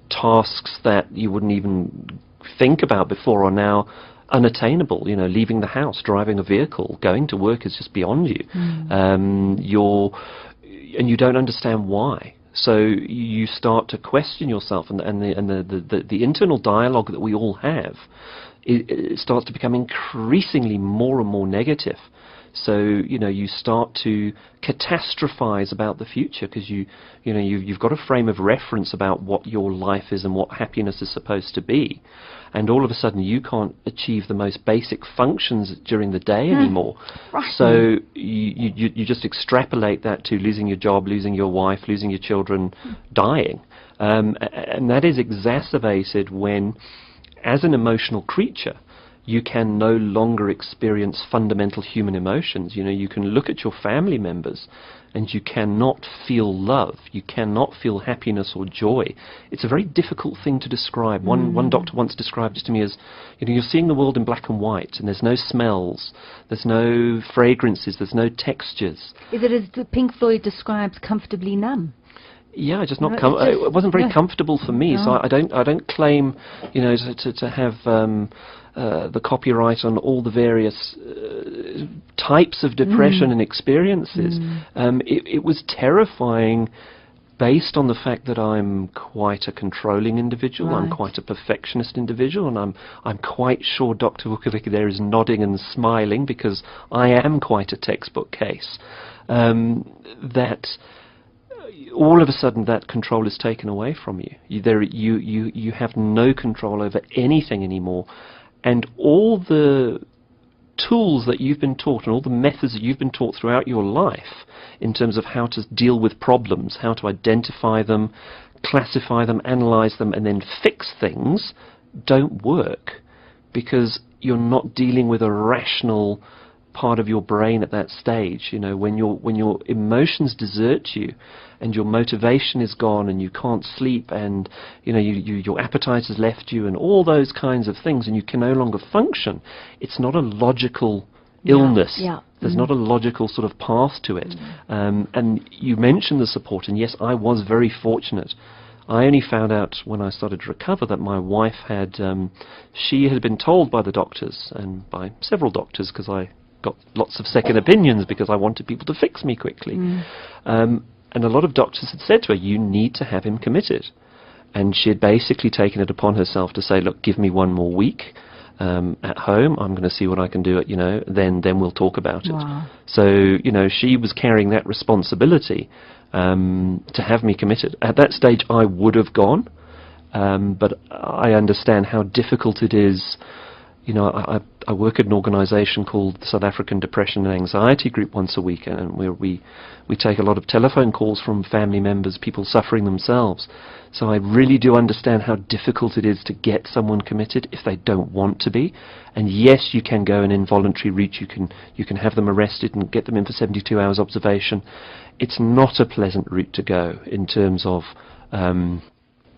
Speaker 2: tasks that you wouldn't even think about before are now unattainable. Leaving the house, driving a vehicle, going to work is just beyond you. And you don't understand why. So you start to question yourself, and the internal dialogue that we all have, it starts to become increasingly more and more negative. So you start to catastrophize about the future because you've got a frame of reference about what your life is and what happiness is supposed to be, and all of a sudden you can't achieve the most basic functions during the day anymore. So you just extrapolate that to losing your job, losing your wife, losing your children, dying, and that is exacerbated when, as an emotional creature, you can no longer experience fundamental human emotions. You know, you can look at your family members and you cannot feel love, you cannot feel happiness or joy. It's a very difficult thing to describe. One doctor once described it to me as, you know, you're seeing the world in black and white, and there's no smells, there's no fragrances, there's no textures.
Speaker 1: Is it, as Pink Floyd describes, comfortably numb?
Speaker 2: Yeah, just not.
Speaker 1: No,
Speaker 2: It wasn't very comfortable for me,
Speaker 1: No.
Speaker 2: so I don't claim, you know, to have the copyright on all the various types of depression and experiences. It was terrifying, based on the fact that I'm quite a controlling individual, I'm quite a perfectionist individual, and I'm quite sure Dr. Vukovic there is nodding and smiling, because I am quite a textbook case. That all of a sudden that control is taken away from you. You have no control over anything anymore, and all the tools that you've been taught and all the methods that you've been taught throughout your life in terms of how to deal with problems, how to identify them, classify them, analyze them, and then fix things, don't work, because you're not dealing with a rational part of your brain at that stage. You know, when your emotions desert you and your motivation is gone and you can't sleep, and you know your appetite has left you, and all those kinds of things, and you can no longer function, it's not a logical illness. There's not a logical sort of path to it. And you mentioned the support, and yes, I was very fortunate. I only found out when I started to recover that my wife had, she had been told by the doctors, and by several doctors, because I got lots of second opinions because I wanted people to fix me quickly. And a lot of doctors had said to her, you need to have him committed. And she had basically taken it upon herself to say, look, give me 1 more week at home, I'm going to see what I can do, you know, then we'll talk about it. So, you know, she was carrying that responsibility to have me committed. At that stage I would have gone, but I understand how difficult it is. You know, I work at an organisation called the South African Depression and Anxiety Group once a week, and we take a lot of telephone calls from family members, people suffering themselves. So I really do understand how difficult it is to get someone committed if they don't want to be. And yes, you can go an involuntary route. You can have them arrested and get them in for 72 hours observation. It's not a pleasant route to go in terms of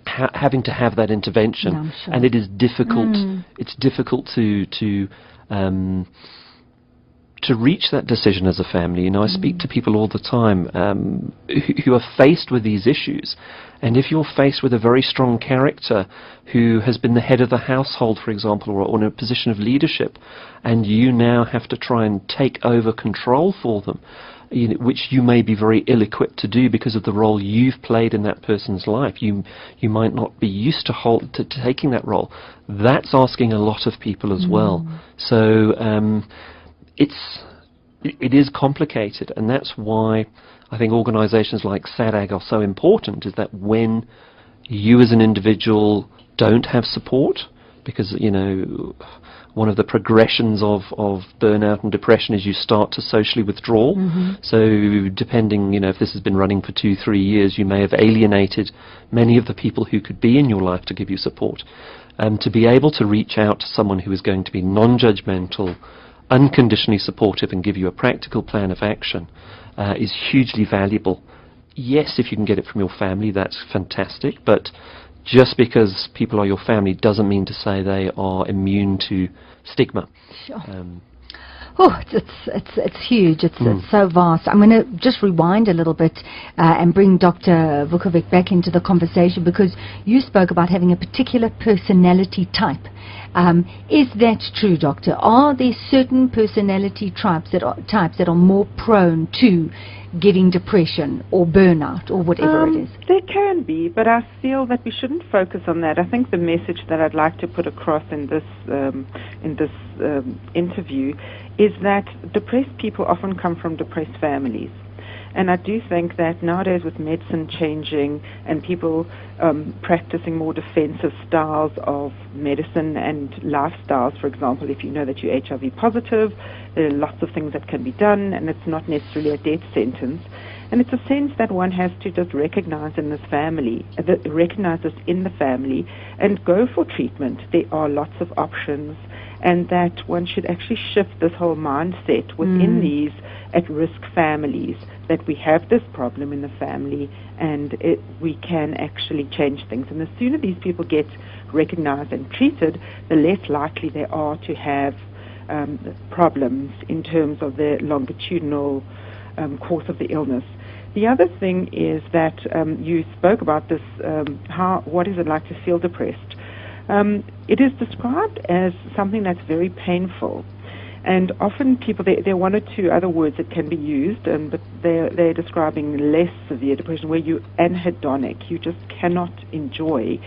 Speaker 2: having to have that intervention,
Speaker 1: I'm sure.
Speaker 2: and it is difficult. It's difficult to reach that decision as a family. You know, I speak to people all the time who are faced with these issues, and if you're faced with a very strong character who has been the head of the household, for example, or in a position of leadership, and you now have to try and take over control for them, you know, which you may be very ill-equipped to do because of the role you've played in that person's life. You might not be used to taking that role. That's asking a lot of people as well. So it is complicated, and that's why I think organisations like SADAG are so important, is that when you as an individual don't have support, because, you know, one of the progressions of burnout and depression is you start to socially withdraw. So depending, you know, if this has been running for 2-3 years, you may have alienated many of the people who could be in your life to give you support. To be able to reach out to someone who is going to be non-judgmental, unconditionally supportive, and give you a practical plan of action is hugely valuable. Yes, if you can get it from your family, that's fantastic, but just because people are your family doesn't mean to say they are immune to stigma.
Speaker 1: It's huge. It's so vast. I'm going to just rewind a little bit and bring Dr. Vukovic back into the conversation, because you spoke about having a particular personality type. Is that true, Doctor? Are there certain personality types that are more prone to getting depression or burnout or whatever it is?
Speaker 4: There can be, but I feel that we shouldn't focus on that. I think the message that I'd like to put across in this interview is that depressed people often come from depressed families. And I do think that nowadays, with medicine changing and people practicing more defensive styles of medicine and lifestyles, for example, if you know that you're HIV positive, there are lots of things that can be done, and it's not necessarily a death sentence. And it's a sense that one has to just recognize in this family, recognize this in the family, and go for treatment. There are lots of options, and that one should actually shift this whole mindset within these at-risk families, that we have this problem in the family and we can actually change things. And the sooner these people get recognized and treated, the less likely they are to have problems in terms of the longitudinal course of the illness. The other thing is that you spoke about this, what is it like to feel depressed? It is described as something that's very painful. And often people, there are one or two other words that can be used, but they're describing less severe depression, where you're anhedonic. You just cannot enjoy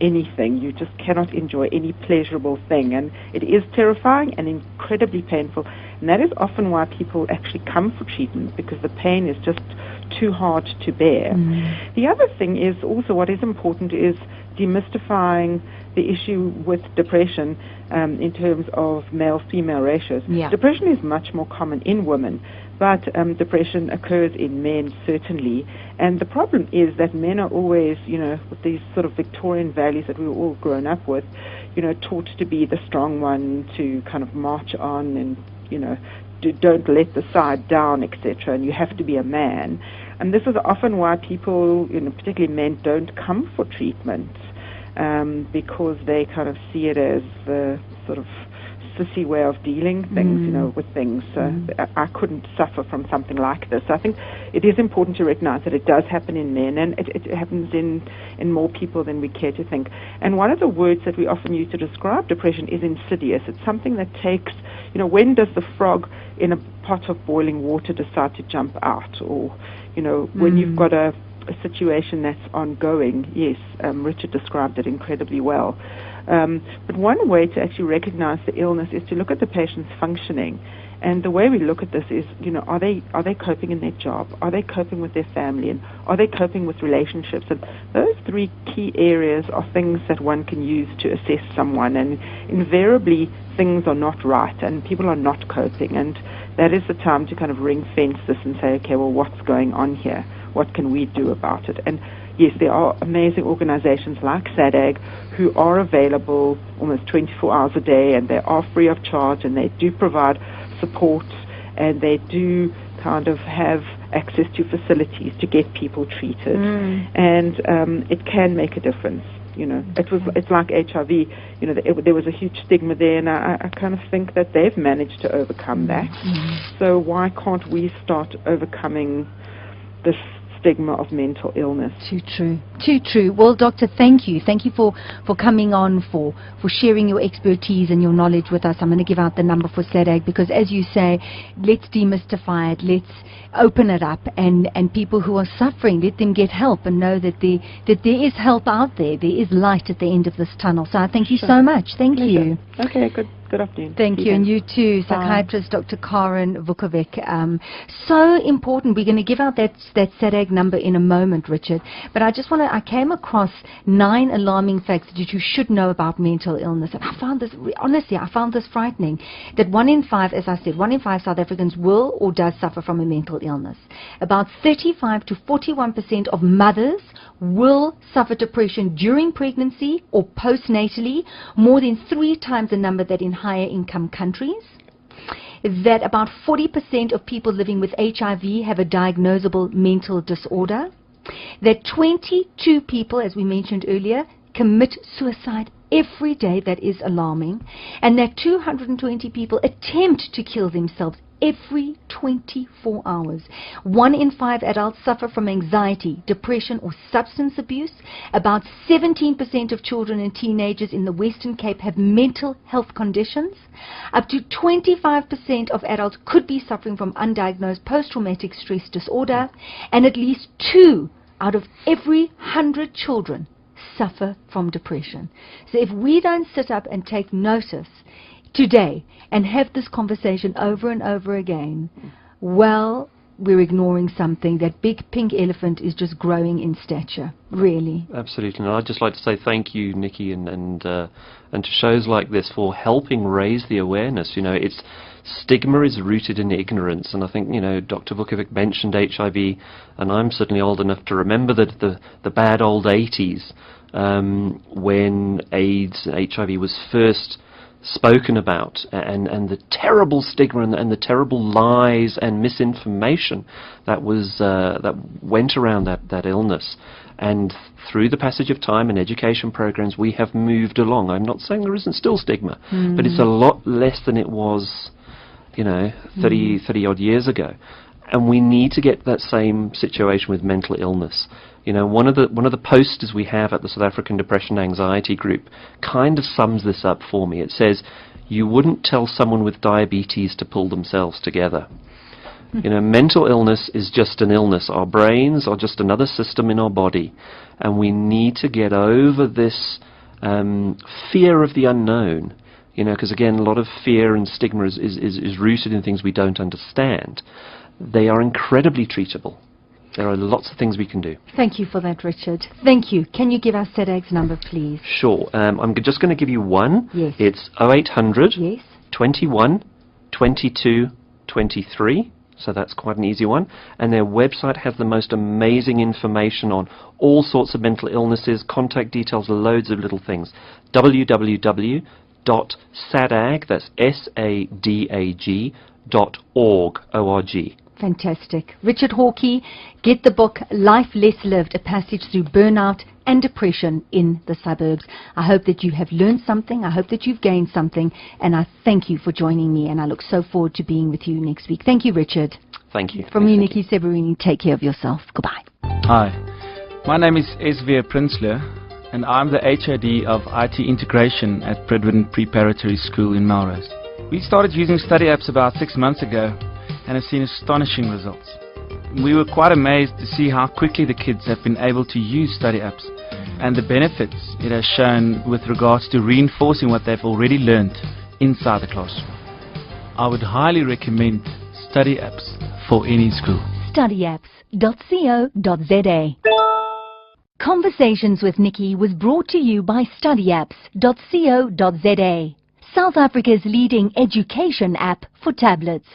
Speaker 4: anything. You just cannot enjoy any pleasurable thing. And it is terrifying and incredibly painful. And that is often why people actually come for treatment, because the pain is just too hard to bear. The other thing is also, what is important is demystifying the issue with depression in terms of male-female ratios. Depression is much more common in women, but depression occurs in men, certainly. And the problem is that men are always, with these sort of Victorian values that we were all grown up with, taught to be the strong one, to kind of march on and, don't let the side down, etc., and you have to be a man. And this is often why people, particularly men, don't come for treatment, because they kind of see it as the sort of sissy way of dealing things, with things. I couldn't suffer from something like this. I think it is important to recognize that it does happen in men, and it happens in more people than we care to think. And one of the words that we often use to describe depression is insidious. It's something that takes, when does the frog in a pot of boiling water decide to jump out? Or, when you've got a situation that's ongoing. Yes, Richard described it incredibly well. But one way to actually recognize the illness is to look at the patient's functioning. And the way we look at this is, are they coping in their job? Are they coping with their family? And are they coping with relationships? And those three key areas are things that one can use to assess someone. And invariably, things are not right and people are not coping. And that is the time to kind of ring fence this and say, okay, well, what's going on here? What can we do about it? And yes, there are amazing organizations like SADAG who are available almost 24 hours a day, and they are free of charge, and they do provide support, and they do kind of have access to facilities to get people treated. And it can make a difference. It's like HIV. There was a huge stigma there, and I kind of think that they've managed to overcome that. So why can't we start overcoming this stigma of mental illness?
Speaker 1: Too true. Too true. Well, Doctor, thank you. Thank you for coming on, for sharing your expertise and your knowledge with us. I'm going to give out the number for SADAG, because as you say, let's demystify it, let's open it up, and people who are suffering, let them get help and know that there is help out there. There is light at the end of this tunnel. So I thank you so much. Thank you.
Speaker 4: Okay, good. Good afternoon.
Speaker 1: Thank you, and you too, psychiatrist Dr. Karen Vukovic. So important. We're going to give out that SADAG number in a moment, Richard. But I came across 9 alarming facts that you should know about mental illness. And I found this, honestly, frightening. That 1 in 5, as I said, 1 in 5 South Africans will or does suffer from a mental illness. About 35 to 41% of mothers will suffer depression during pregnancy or postnatally, more than 3 times the number that in higher income countries. That about 40% of people living with HIV have a diagnosable mental disorder. That 22 people, as we mentioned earlier, commit suicide every day. That is alarming. And that 220 people attempt to kill themselves every 24 hours. 1 in 5 adults suffer from anxiety, depression, or substance abuse. About 17% of children and teenagers in the Western Cape have mental health conditions. Up to 25% of adults could be suffering from undiagnosed post-traumatic stress disorder, and at least 2 out of every 100 children suffer from depression. So if we don't sit up and take notice today and have this conversation over and over again, well, we're ignoring something. That big pink elephant is just growing in stature, really.
Speaker 2: Absolutely. And I'd just like to say thank you, Niki, and to shows like this for helping raise the awareness. It's stigma is rooted in ignorance, and I think, Dr. Vukovic mentioned HIV, and I'm certainly old enough to remember that the bad old 80s, when AIDS and HIV was first spoken about, and the terrible stigma and the terrible lies and misinformation that went around that illness. And through the passage of time and education programs, we have moved along. I'm not saying there isn't still stigma, but it's a lot less than it was, 30 odd years ago. And we need to get that same situation with mental illness. One of the posters we have at the South African Depression and Anxiety Group kind of sums this up for me. It says, you wouldn't tell someone with diabetes to pull themselves together. Mental illness is just an illness. Our brains are just another system in our body, and we need to get over this fear of the unknown. Because again, a lot of fear and stigma is rooted in things we don't understand. They are incredibly treatable. There are lots of things we can do.
Speaker 1: Thank you for that, Richard. Thank you. Can you give us SADAG's number, please?
Speaker 2: Sure. I'm just going to give you one.
Speaker 1: Yes.
Speaker 2: It's 0800
Speaker 1: yes.
Speaker 2: 21 22 23. So that's quite an easy one. And their website has the most amazing information on all sorts of mental illnesses, contact details, loads of little things. www.sadag, that's SADAG.org, O-R-G.
Speaker 1: Fantastic. Richard Hawkey, get the book Life Less Lived, A Passage Through Burnout and Depression in the Suburbs. I hope that you have learned something. I hope that you've gained something. And I thank you for joining me. And I look so forward to being with you next week. Thank you, Richard.
Speaker 2: Thank you.
Speaker 1: From me, Niki Seberini, take care of yourself. Goodbye.
Speaker 5: Hi, my name is Esvia Prinsloo, and I'm the HOD of IT Integration at Predwin Preparatory School in Melrose. We started using study apps about 6 months ago and have seen astonishing results. We were quite amazed to see how quickly the kids have been able to use study apps and the benefits it has shown with regards to reinforcing what they've already learned inside the classroom. I would highly recommend study apps for any school.
Speaker 1: Studyapps.co.za. Conversations with Niki was brought to you by Studyapps.co.za, South Africa's leading education app for tablets.